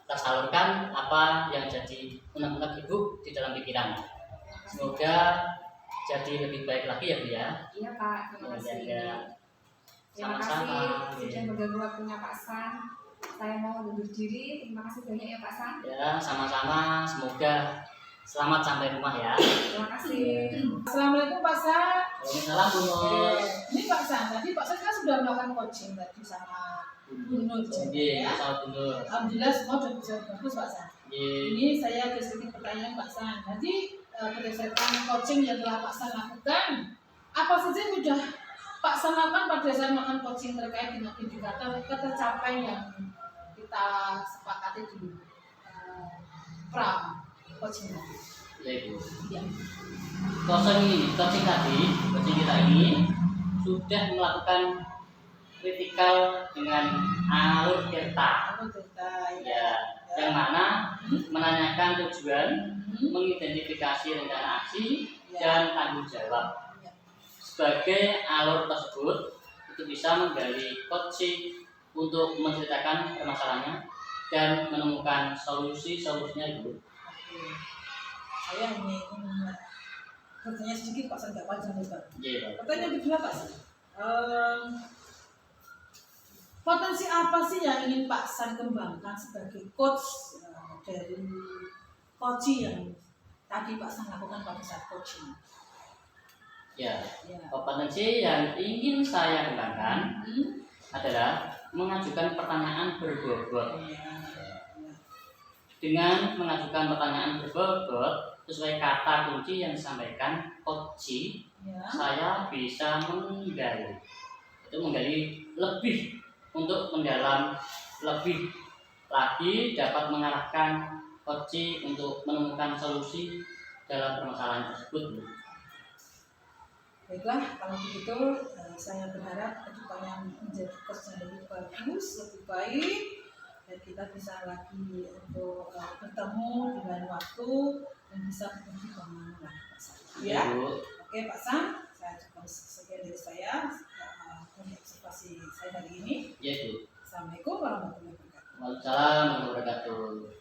tersalurkan apa yang jadi unek-unek Ibu di dalam pikiran. Semoga jadi lebih baik lagi ya Bu ya. Iya Pak, terima kasih. Ya. Terima Sama-sama. kasih sudah mengganggu waktunya Pak Sam. Saya mau undur diri. Terima kasih banyak ya Pak Sam. Ya, sama-sama. Semoga selamat sampai rumah ya. Terima kasih. Assalamualaikum Pak San. Waalaikumsalam Bu Nur. Ini Pak San, tadi Pak San kan sudah melakukan coaching tadi sama Bu Nur. Iya, sama Bu Nur. Alhamdulillah semua sudah bisa bagus Pak San. Iya. Ini saya ada sedikit pertanyaan Pak San. Jadi berdasarkan coaching yang telah Pak San lakukan, apa saja yang sudah Pak San lakukan pada saat melakukan coaching terkait dengan indikator tercapai yang kita sepakati di pra coaching tadi? Ya Ibu. Ya. Coaching kita ini sudah melakukan kritikal dengan alur delta. Aku cerita Ya, yang mana menanyakan tujuan, mengidentifikasi rencana aksi dan tanggung jawab. Sebagai alur tersebut itu bisa menggali coaching untuk menceritakan permasalahannya dan menemukan solusinya Ibu. Oke. Saya ingin bertanya sedikit Pak San, nggak panjang lebar. Iya, Pak. Pertanyaan kedua Pak San, potensi apa sih yang ingin Pak San kembangkan sebagai coach dari coaching yang tadi Pak San lakukan pada saat coaching? Ya, Ya. kompetensi yang ingin saya kembangkan adalah mengajukan pertanyaan berbobot. Dengan mengajukan pertanyaan berbobot sesuai kata kunci yang disampaikan coach, Ya. saya bisa menggali lebih untuk mendalam lebih lagi dapat mengarahkan coach untuk menemukan solusi dalam permasalahan tersebut. Baiklah, kalau begitu saya berharap kedepannya menjadi coach yang lebih bagus, lebih baik, dan kita bisa lagi untuk bertemu dengan waktu dan bisa berbagi pengalaman lagi Pak San. Ya, Bu. oke Pak San, saya cukup sekian dari saya untuk observasi saya hari ini. Ya, Bu. Assalamualaikum warahmatullahi wabarakatuh. Waalaikumsalam warahmatullahi wabarakatuh.